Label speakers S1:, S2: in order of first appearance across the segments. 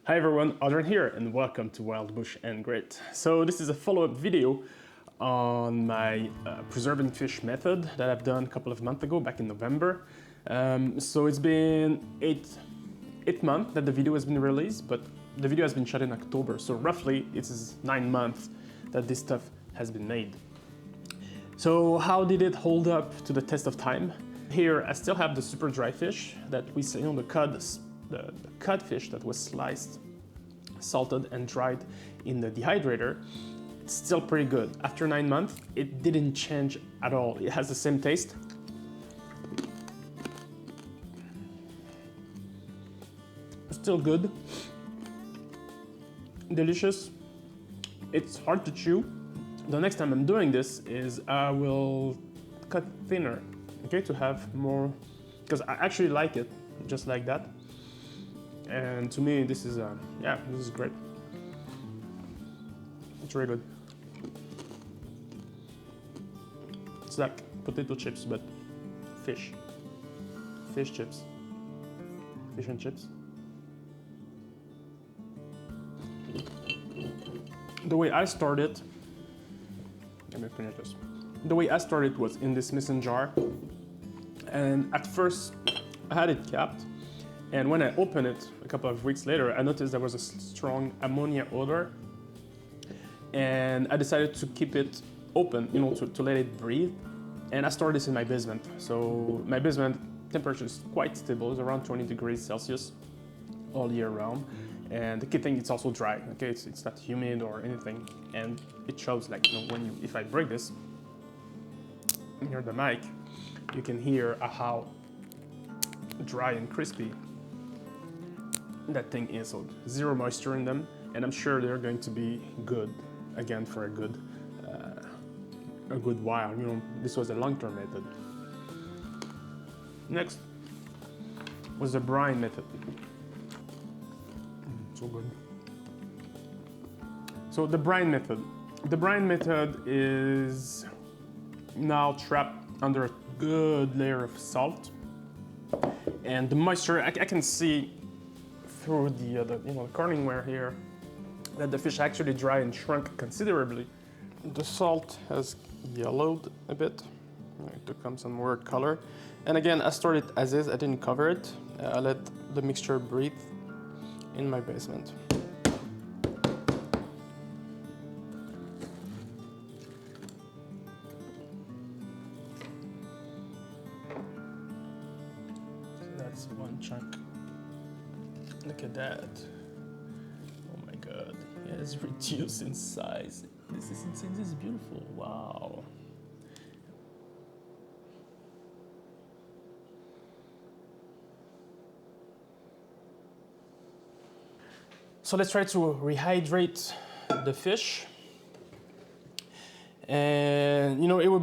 S1: Hi everyone, Adrian here and welcome to Wild Bush and Grit. So this is a follow-up video on my preserving fish method that I've done a couple of months ago, back in November. So it's been eight months that the video has been released, but the video has been shot in October, so roughly it is 9 months that this stuff has been made. So how did it hold up to the test of time? Here I still have the super dry fish that we see, the cod fish that was sliced, salted and dried in the dehydrator. It's still pretty good. After 9 months, it didn't change at all. It has the same taste. Still good. Delicious. It's hard to chew. The next time I'm doing this is I will cut thinner, okay, to have more, because I actually like it just like that. And to me, this is this is great. It's really good. It's like potato chips, but fish chips, fish and chips. The way I started, let me finish this. The way I started was in this mason jar, and at first I had it capped. And when I opened it a couple of weeks later, I noticed there was a strong ammonia odor. And I decided to keep it open, to let it breathe. And I stored this in my basement. So my basement temperature is quite stable. It's around 20 degrees Celsius all year round. And the key thing, it's also dry, okay? It's not humid or anything. And it shows, like, if I break this near the mic, you can hear how dry and crispy that thing is. So zero moisture in them, and I'm sure they're going to be good again for a good while. This was a long-term method. Next was the brine method. So good. So the brine method is now trapped under a good layer of salt, and the moisture I can see through the corningware here that the fish actually dry and shrunk considerably. The salt has yellowed a bit. It took some more color. And again, I stored it as is. I didn't cover it. I let the mixture breathe in my basement. That's one chunk. Look at that. Oh my god. It has reduced in size. This is insane. This is beautiful. Wow. So let's try to rehydrate the fish. And it will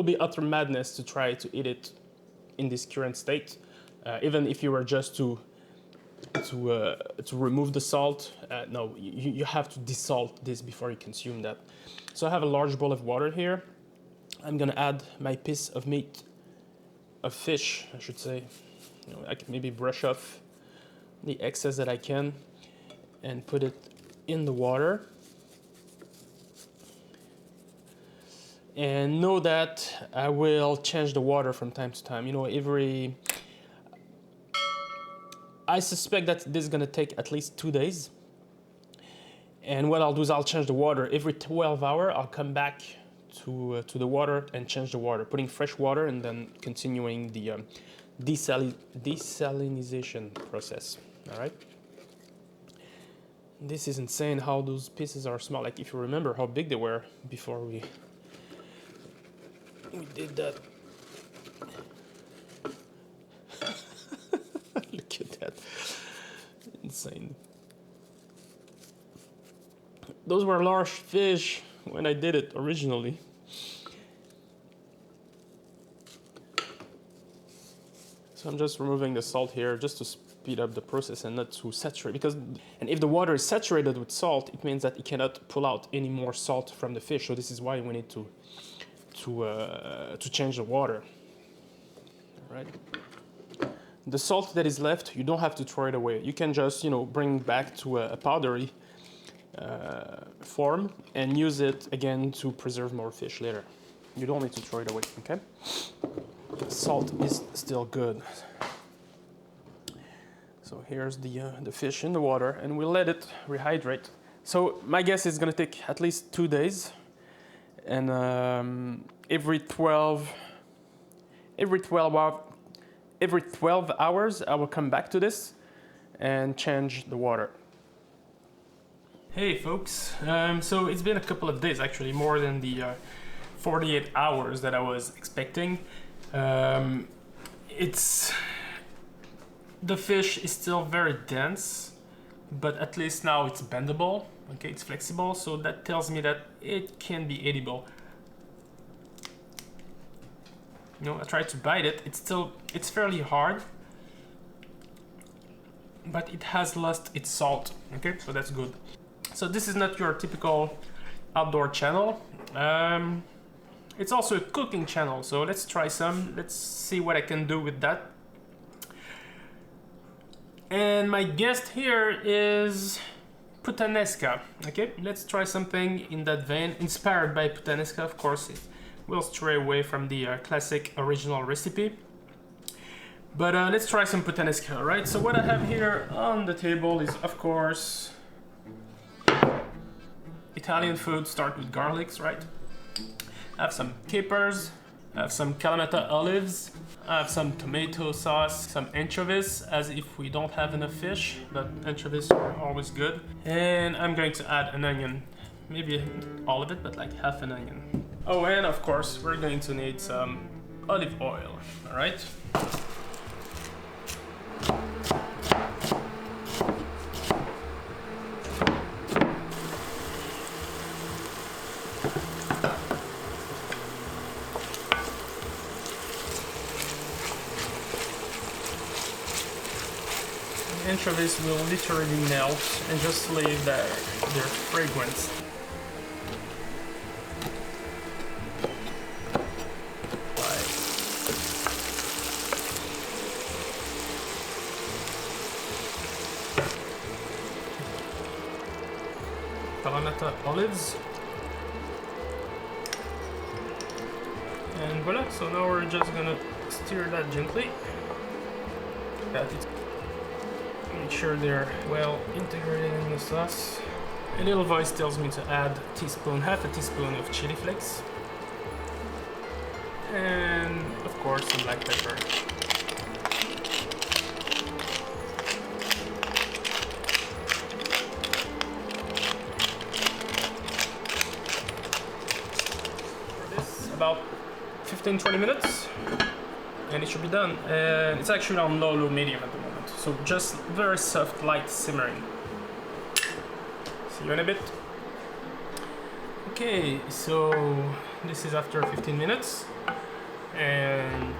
S1: be utter madness to try to eat it in this current state. Even if you were just to remove the salt, no, you have to desalt this before you consume that. So I have a large bowl of water here. I'm gonna add my piece of meat, of fish, I should say. I can maybe brush off the excess that I can and put it in the water. And know that I will change the water from time to time. I suspect that this is gonna take at least 2 days. And what I'll do is I'll change the water. Every 12 hours, I'll come back to the water and change the water, putting fresh water and then continuing the desalinization process, all right? This is insane how those pieces are small. Like, if you remember how big they were before we did that. Look at that. Insane. Those were large fish when I did it originally. So I'm just removing the salt here just to speed up the process and not to saturate, and if the water is saturated with salt, it means that it cannot pull out any more salt from the fish. So this is why we need to change the water. All right. the salt that is left, you don't have to throw it away. You can just, you know, bring back to a powdery form and use it again to preserve more fish later. You don't need to throw it away, okay? Salt is still good. So here's the fish in the water, and we'll let it rehydrate. So my guess is gonna take at least 2 days, and every 12 hours I will come back to this and change the water. Hey folks, so it's been a couple of days, actually more than the 48 hours that I was expecting. The fish is still very dense, but at least now it's bendable, okay, it's flexible, so that tells me that it can be edible. You know, I tried to bite it, it's fairly hard, but it has lost its salt, okay, so that's good. So this is not your typical outdoor channel. It's also a cooking channel, so let's try some. Let's see what I can do with that. And my guest here is puttanesca. Okay, let's try something in that vein, inspired by puttanesca, of course. We'll stray away from the classic original recipe. But let's try some puttanesca, all right? So what I have here on the table is, of course, Italian food start with garlics, right? I have some capers, I have some Kalamata olives, I have some tomato sauce, some anchovies, as if we don't have enough fish, but anchovies are always good. And I'm going to add an onion, maybe all of it, but like half an onion. Oh, and of course, we're going to need some olive oil, all right? Anchovies will literally melt and just leave their fragrance. Kalamata olives. And voila, so now we're just gonna stir that gently. Make sure they're well integrated in the sauce. A little voice tells me to add half a teaspoon of chili flakes. And of course some black pepper. For this, about 15-20 minutes. And it should be done. And it's actually on low medium at the moment. So just very soft, light simmering. See you in a bit. Okay, so this is after 15 minutes. And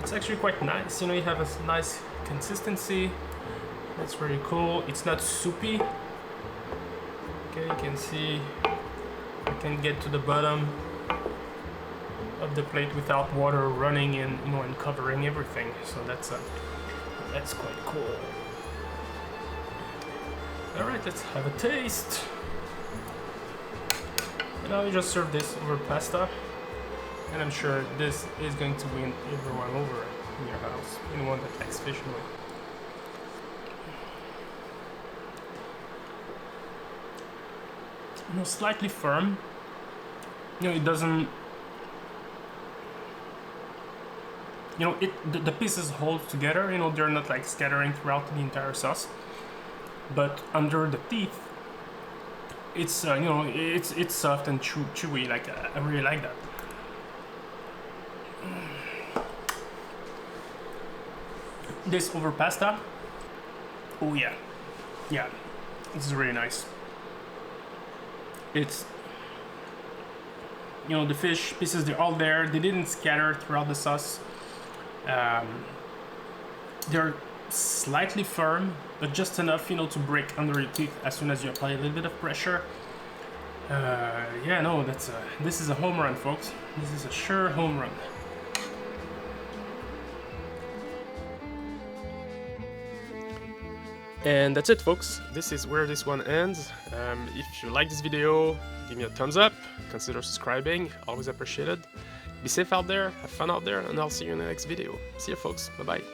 S1: it's actually quite nice. You know, you have a nice consistency. That's very cool. It's not soupy. Okay, you can see I can get to the bottom of the plate without water running and, you know, and covering everything. So that's quite cool. All right, let's have a taste. And now we just serve this over pasta, and I'm sure this is going to win everyone over in your house, anyone that likes fish anyway. You know, slightly firm. You know, it doesn't. You know, the pieces hold together. You know, they're not like scattering throughout the entire sauce. But under the teeth, it's you know, it's soft and chewy. Like I really like that. This over pasta. Oh yeah, yeah, this is really nice. It's, you know, the fish pieces, they're all there. They didn't scatter throughout the sauce. They're slightly firm, but just enough, you know, to break under your teeth as soon as you apply a little bit of pressure. Yeah, no, this is a home run, folks. This is a sure home run. And that's it, folks. This is where this one ends. If you like this video, give me a thumbs up, consider subscribing, always appreciated. Be safe out there, have fun out there, and I'll see you in the next video. See you, folks. Bye-bye.